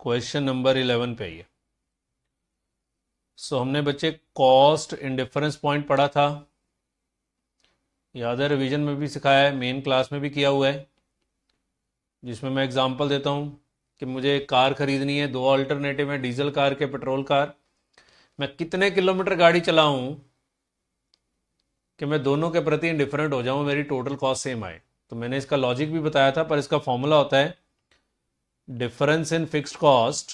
Question number 11 पे आइए। हमने बच्चे कॉस्ट इंडिफरेंस पॉइंट पढ़ा था, याद है, रिवीजन में भी सिखाया है, मेन क्लास में भी किया हुआ है, जिसमें मैं एग्जांपल देता हूँ कि मुझे एक कार खरीदनी है, दो अल्टरनेटिव है, डीजल कार के पेट्रोल कार। मैं कितने किलोमीटर गाड़ी चलाऊं कि मैं दोनों के प्रति इंडिफरेंट हो जाऊं, मेरी टोटल कॉस्ट सेम आए। तो मैंने इसका लॉजिक भी बताया था, पर इसका फॉर्मूला होता है difference in fixed cost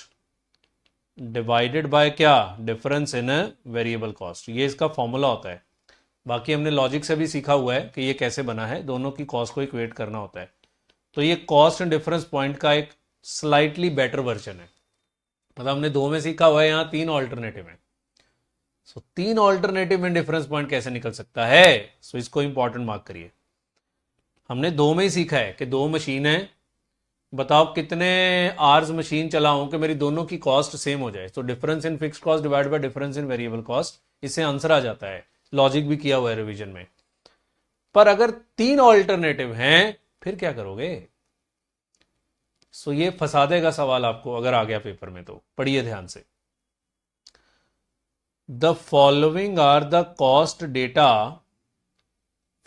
divided by क्या, डिफरेंस इन वेरिएबल कॉस्ट। ये इसका फॉर्मूला होता है। बाकी हमने लॉजिक से भी सीखा हुआ है कि ये कैसे बना है, दोनों की कॉस्ट को इक्वेट करना होता है। तो ये कॉस्ट एंड डिफरेंस पॉइंट का एक स्लाइटली बेटर वर्जन है। मतलब हमने दो में सीखा हुआ है, यहाँ तीन ऑल्टरनेटिव है। तीन ऑल्टरनेटिव में डिफरेंस पॉइंट कैसे निकल सकता है, इसको इंपॉर्टेंट मार्क करिए। हमने दो में ही सीखा है कि दो मशीन है, बताओ कितने आवर्स मशीन चलाऊं कि मेरी दोनों की कॉस्ट सेम हो जाए। तो difference in fixed cost divide by difference in variable cost, इससे आंसर आ जाता है। लॉजिक भी किया हुआ है रिवीजन में। पर अगर तीन ऑल्टरनेटिव हैं फिर क्या करोगे? ये फंसा देगा सवाल आपको अगर आ गया पेपर में। तो पढ़िए ध्यान से। The following are the cost data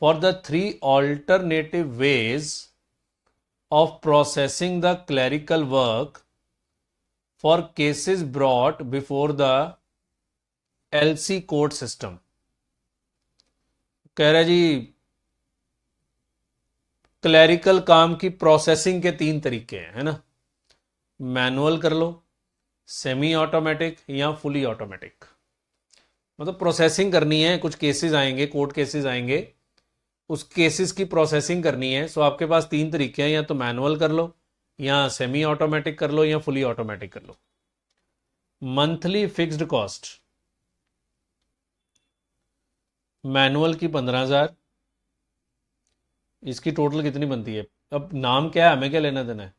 for the three alternative ways of processing the clerical work for cases brought before the LC court system। कह रहा जी क्लैरिकल काम की प्रोसेसिंग के तीन तरीके हैं, है ना। मैनुअल कर लो, सेमी ऑटोमेटिक या फुली ऑटोमेटिक। मतलब प्रोसेसिंग करनी है, कुछ केसेस आएंगे, कोर्ट केसेस आएंगे, उस केसेस की प्रोसेसिंग करनी है। आपके पास तीन तरीके हैं, या तो मैनुअल कर लो, या सेमी ऑटोमेटिक कर लो, या फुली ऑटोमेटिक कर लो। मंथली फिक्स्ड कॉस्ट मैनुअल की 15,000। इसकी टोटल कितनी बनती है? अब नाम क्या है, हमें क्या लेना देना है,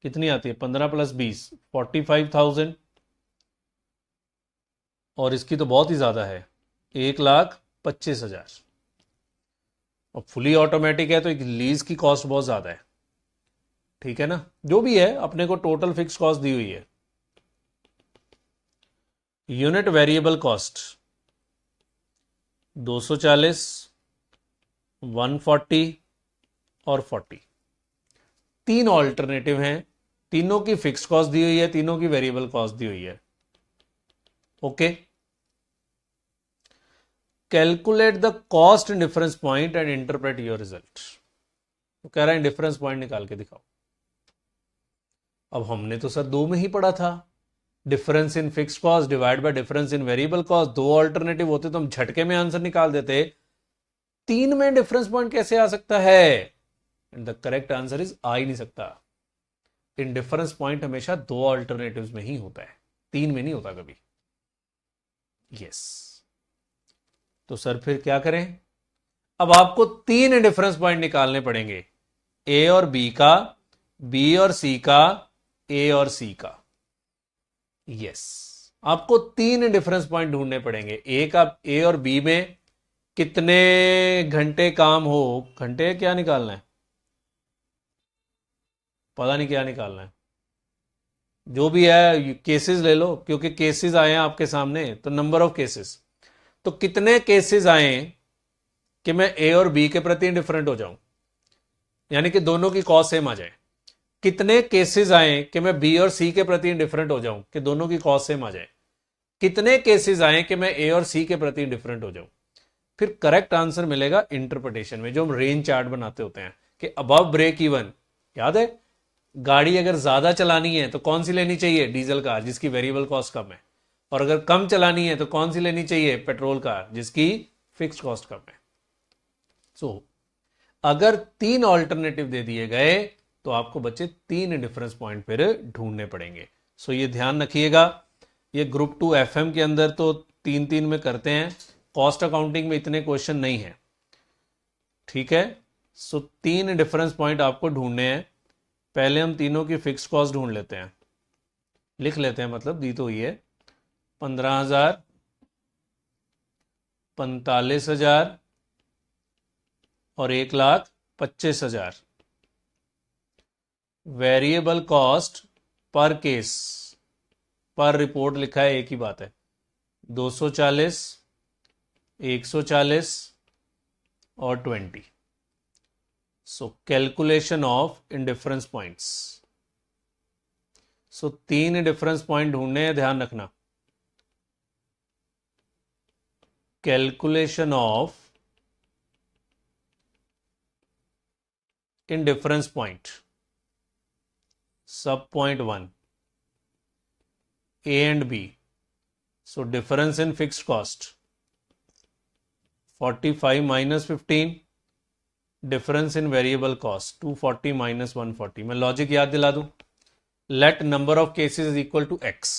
कितनी आती है? 15 + 20 45,000। और इसकी तो बहुत ही ज्यादा है, 1,25,000। और फुली ऑटोमेटिक है तो लीज की कॉस्ट बहुत ज्यादा है, ठीक है ना। जो भी है, अपने को टोटल फिक्स कॉस्ट दी हुई है। यूनिट वेरिएबल कॉस्ट 240, 140 और 40। तीन ऑल्टरनेटिव हैं, तीनों की फिक्स कॉस्ट दी हुई है, तीनों की वेरिएबल कॉस्ट दी हुई है। Okay. Calculate the cost difference point and interpret your result. तो कह रहा है डिफरेंस पॉइंट निकाल के दिखाओ। अब हमने तो सर दो में ही पढ़ा था, difference in fix cost divide by difference in variable cost. दो ऑल्टरनेटिव होते तो हम झटके में आंसर निकाल देते। तीन में डिफरेंस पॉइंट कैसे आ सकता है? And the correct answer is आ ही नहीं सकता। इन डिफरेंस पॉइंट हमेशा दो ऑल्टरनेटिव्स में ही होता है, तीन में नहीं होता कभी। यस। तो सर फिर क्या करें? अब आपको तीन डिफरेंस पॉइंट निकालने पड़ेंगे, ए और बी का, बी और सी का, ए और सी का। यस, आपको तीन डिफरेंस पॉइंट ढूंढने पड़ेंगे। ए का, ए और बी में कितने घंटे काम हो, घंटे क्या निकालना है, पता नहीं क्या निकालना है, जो भी है केसेस ले लो, क्योंकि केसेस आए हैं आपके सामने। तो नंबर ऑफ केसेस, तो कितने केसेस आए कि मैं ए और बी के प्रति इंडिफरेंट हो जाऊं, यानी कि दोनों की कॉस्ट सेम आ जाए। कितने केसेस आए कि मैं बी और सी के प्रति इंडिफरेंट हो जाऊं कि दोनों की कॉस्ट सेम आ जाए। कितने केसेस आए कि मैं ए और सी के प्रति इंडिफरेंट हो जाऊं। फिर करेक्ट आंसर मिलेगा इंटरप्रिटेशन में, जो हम रेंज चार्ट बनाते होते हैं कि अबव ब्रेक इवन। याद है, गाड़ी अगर ज्यादा चलानी है तो कौन सी लेनी चाहिए? डीजल कार, जिसकी वेरिएबल कॉस्ट कम है। और अगर कम चलानी है तो कौन सी लेनी चाहिए? पेट्रोल कार, जिसकी फिक्स्ड कॉस्ट कम है। अगर तीन ऑल्टरनेटिव दे दिए गए तो आपको बच्चे तीन डिफरेंस पॉइंट फिर ढूंढने पड़ेंगे। ये ध्यान रखिएगा। ये ग्रुप 2 FM के अंदर तो तीन तीन में करते हैं, कॉस्ट अकाउंटिंग में इतने क्वेश्चन नहीं है, ठीक है। तीन डिफरेंस पॉइंट आपको ढूंढने हैं। पहले हम तीनों की फिक्स कॉस्ट ढूंढ लेते हैं, लिख लेते हैं, मतलब दी तो हुई है। 15,000, 45,000 और 1,25,000। वेरिएबल कॉस्ट पर केस पर रिपोर्ट लिखा है, एक ही बात है, 240, 140 और 20। So calculation of indifference points. So 3 difference point ढूंढने हैं, ध्यान रखना। कैलकुलेशन ऑफ इंडिफरेंस पॉइंट, सब point 1 A and B. So difference in fixed cost 45 minus 15, difference in variable cost 240 minus 140। मैं लॉजिक याद दिला दूं, let number of cases is equal to x।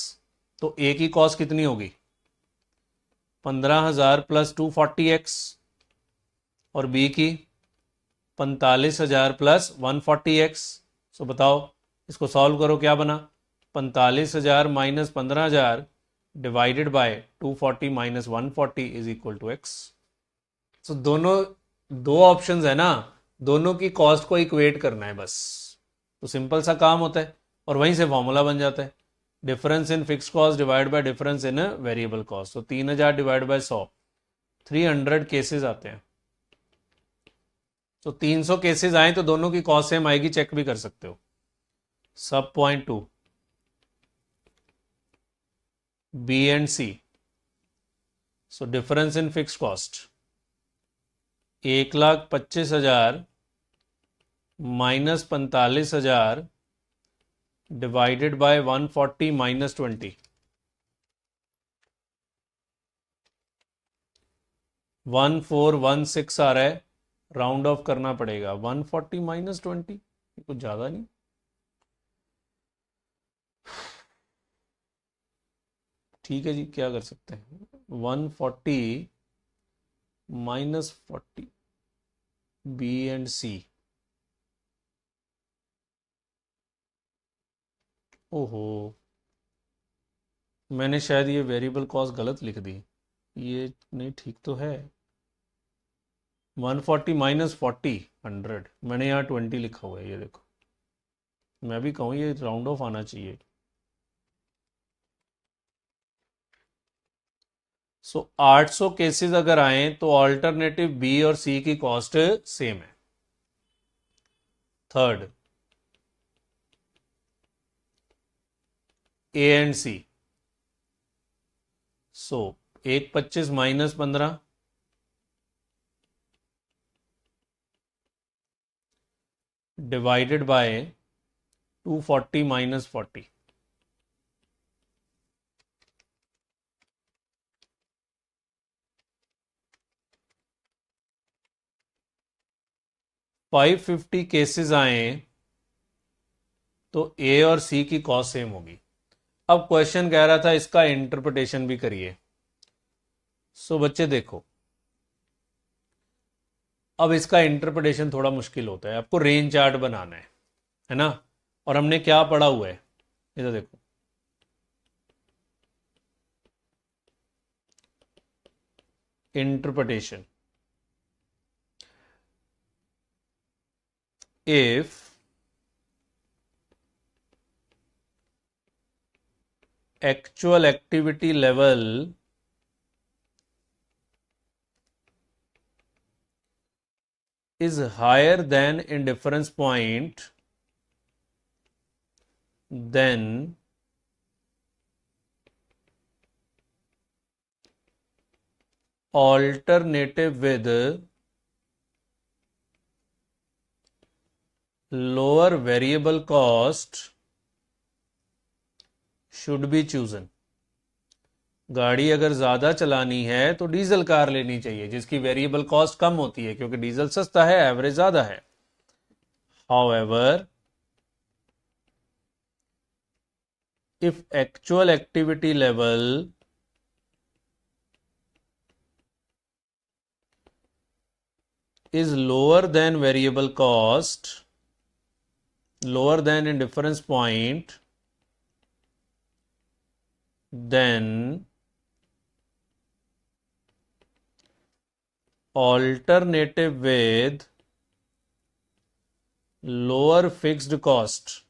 तो A की कॉस्ट कितनी होगी, 15,000 प्लस 240x, और B की 45,000 प्लस 140x। सो बताओ, इसको सॉल्व करो, क्या बना, 45,000 minus 15,000 divided by 240 minus 140 is equal to x। So दोनों, दो ऑप्शंस है ना, दोनों की कॉस्ट को इक्वेट करना है बस। तो सिंपल सा काम होता है और वहीं से फॉर्मूला बन जाता है, difference in fix cost divide by difference in variable cost. तो 3,000 डिवाइड बाय 100, 300 केसेस आते हैं। तो 300 केसेस आए तो दोनों की कॉस्ट सेम आएगी, चेक भी कर सकते हो। सब point 2 B and C। So difference in fix cost 1,25,000 minus 45,000 divided by 140 minus 20। 1416 आ रहा है, राउंड ऑफ करना पड़ेगा। 140 माइनस 20 कुछ ज़्यादा नहीं, ठीक है जी, क्या कर सकते हैं। 140 माइनस 40 B एंड C। ओहो, मैंने शायद ये वेरिएबल कॉस्ट गलत लिख दी, ये नहीं, ठीक तो है। 140 माइनस 40 100, मैंने यहाँ 20 लिखा हुआ है, ये देखो। मैं भी कहूँ ये राउंड ऑफ आना चाहिए। सो 800 केसेस अगर आए तो ऑल्टरनेटिव बी और सी की कॉस्ट सेम है। Third, A and C. So 125 minus 15 divided by 240 minus 40। Five 50 cases आए तो ए और सी की कॉस्ट सेम होगी। अब क्वेश्चन कह रहा था इसका इंटरप्रिटेशन भी करिए। सो बच्चे देखो, अब इसका इंटरप्रिटेशन थोड़ा मुश्किल होता है, आपको रेंज चार्ट बनाना है ना। और हमने क्या पढ़ा हुआ है, इधर देखो, interpretation. If actual activity level is higher than indifference point, then alternative with lower variable cost should be chosen। गाड़ी अगर ज़्यादा चलानी है तो डीजल कार लेनी चाहिए जिसकी वेरिएबल कॉस्ट कम होती है, क्योंकि डीजल सस्ता है, एवरेज ज़्यादा है। However if actual activity level is lower than variable cost, lower than indifference point, then alternative with lower fixed cost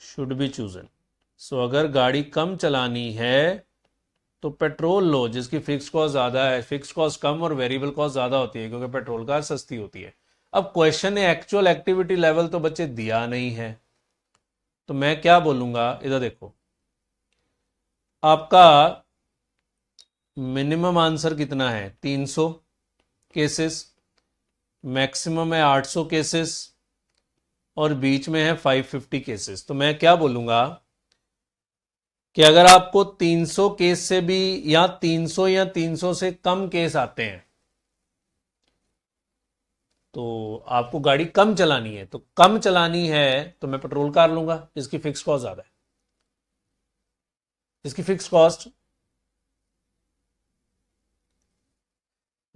should be chosen। सो अगर गाड़ी कम चलानी है तो पेट्रोल लो जिसकी फिक्स कॉस्ट ज़्यादा है। फिक्स कॉस्ट कम और वेरिएबल कॉस्ट ज़्यादा होती है क्योंकि पेट्रोल कार सस्ती होती है। अब क्वेश्चन है एक्चुअल एक्टिविटी लेवल तो बच्चे दिया नहीं है, तो मैं क्या बोलूँगा, इधर देखो आपका मिनिमम आंसर कितना है 300 केसेस, मैक्सिमम है 800 केसेस और बीच में है 550 केसेस। तो मैं क्या बोलूँगा कि अगर आपको 300 केस से भी या 300 या 300 से कम केस आते हैं तो आपको गाड़ी कम चलानी है, तो कम चलानी है तो मैं पेट्रोल कार लूंगा जिसकी फिक्स कॉस्ट ज्यादा है। इसकी फिक्स कॉस्ट,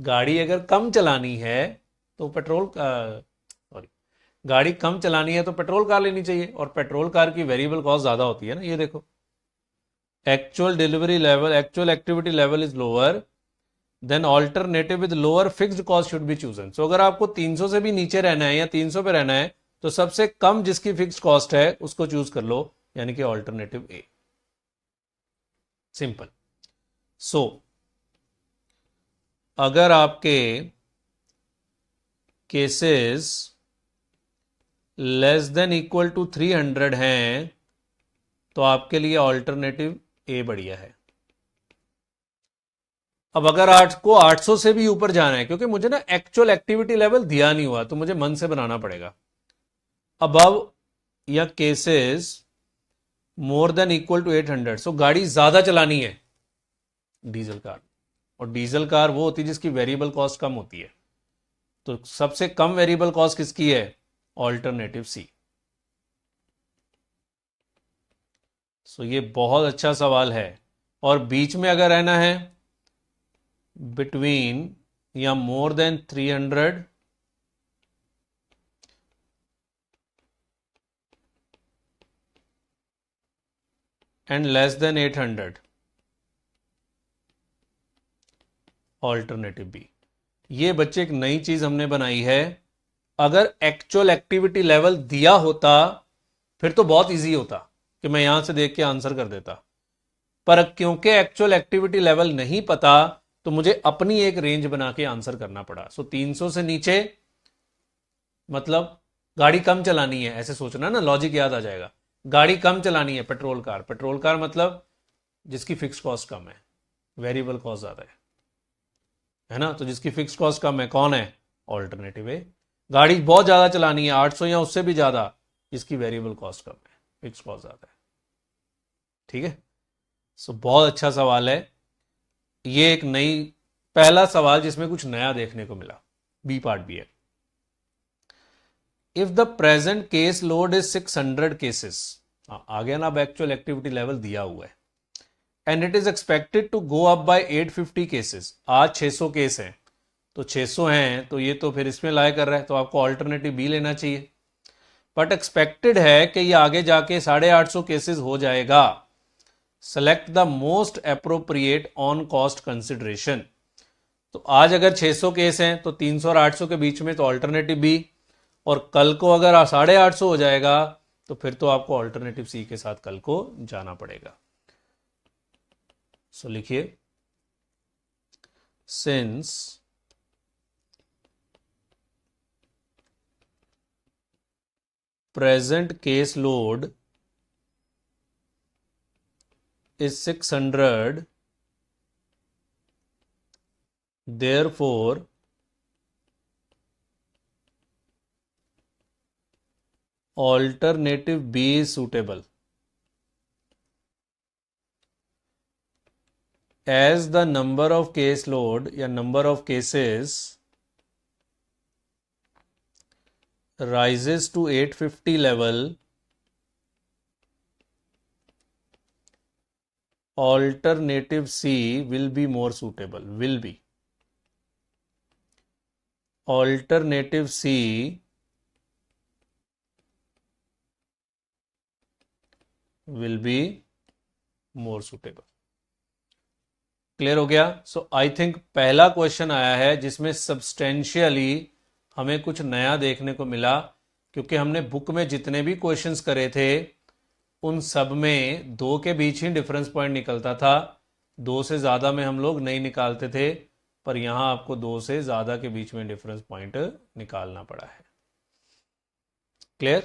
गाड़ी अगर कम चलानी है तो सॉरी, गाड़ी कम चलानी है तो पेट्रोल कार लेनी चाहिए और पेट्रोल कार की वेरिएबल कॉस्ट ज्यादा होती है ना। ये देखो actual delivery level, actual activity level is lower than alternative with lower fixed cost should be chosen. So अगर आपको 300 से भी नीचे रहना है या 300 पे रहना है तो सबसे कम जिसकी फिक्स्ड कॉस्ट है उसको चूज कर लो, यानी कि ऑल्टरनेटिव ए। सिंपल। सो अगर आपके cases less than equal to 300 हैं तो आपके लिए ऑल्टरनेटिव ए बढ़िया है। अब अगर आपको 800 से भी ऊपर जाना है, क्योंकि मुझे ना एक्चुअल एक्टिविटी लेवल दिया नहीं हुआ तो मुझे मन से बनाना पड़ेगा। अबव या cases more than equal to 800, so गाड़ी ज्यादा चलानी है डीजल कार, और डीजल कार वो होती है जिसकी वेरिएबल कॉस्ट कम होती है। तो सबसे कम वेरिएबल कॉस्ट किसकी है, ऑल्टरनेटिव सी। सो ये बहुत अच्छा सवाल है। और बीच में अगर रहना है बिटवीन या more than 300 and less than 800, alternative B. ये बच्चे एक नई चीज हमने बनाई है। अगर एक्चुअल एक्टिविटी लेवल दिया होता फिर तो बहुत इजी होता कि मैं यहां से देख के आंसर कर देता, पर क्योंकि एक्चुअल एक्टिविटी लेवल नहीं पता तो मुझे अपनी एक रेंज बना के आंसर करना पड़ा। सो 300 से नीचे मतलब गाड़ी कम चलानी है, ऐसे सोचना ना, लॉजिक याद आ जाएगा। गाड़ी कम चलानी है पेट्रोल कार, पेट्रोल कार मतलब जिसकी फिक्स कॉस्ट कम है, वेरिएबल कॉस्ट ज्यादा है ना। तो जिसकी फिक्स कॉस्ट कम है कौन है, ऑल्टरनेटिव ए। गाड़ी बहुत ज्यादा चलानी है 800 या उससे भी ज्यादा, जिसकी वेरिएबल कॉस्ट कम है, फिक्स कॉस्ट ज्यादा है। ठीक है। सो बहुत अच्छा सवाल है ये, एक नई पहला सवाल जिसमें कुछ नया देखने को मिला। बी पार्ट भी है। If the present case load is 600 cases, आ गया ना, अब एक्चुअल एक्टिविटी लेवल दिया हुआ है, and it is expected to go up by 850 cases. आज 600 केस हैं तो 600 हैं तो ये तो फिर इसमें लाई कर रहा है, तो आपको ऑल्टरनेटिव बी लेना चाहिए। बट एक्सपेक्टेड है कि ये आगे जाके 850 केसेस हो जाएगा। Select the most appropriate on cost consideration. तो आज अगर 600 केस हैं तो 300 और 800 के बीच में तो ऑल्टरनेटिव बी, और कल को अगर 850 हो जाएगा तो फिर तो आपको ऑल्टरनेटिव सी के साथ कल को जाना पड़ेगा। सो लिखिए, since present case load is 600, therefore alternative B is suitable as the number of case load या number of cases rises to 850 level, alternative C will be more suitable, will be alternative C will be more suitable। Clear हो गया। सो I think पहला question आया है जिसमें substantially हमें कुछ नया देखने को मिला, क्योंकि हमने बुक में जितने भी क्वेश्चंस करे थे उन सब में 2 के बीच ही डिफरेंस पॉइंट निकलता था, 2 से ज़्यादा में हम लोग नहीं निकालते थे, पर यहाँ आपको 2 से ज़्यादा के बीच में डिफरेंस पॉइंट निकालना पड़ा है। क्लियर?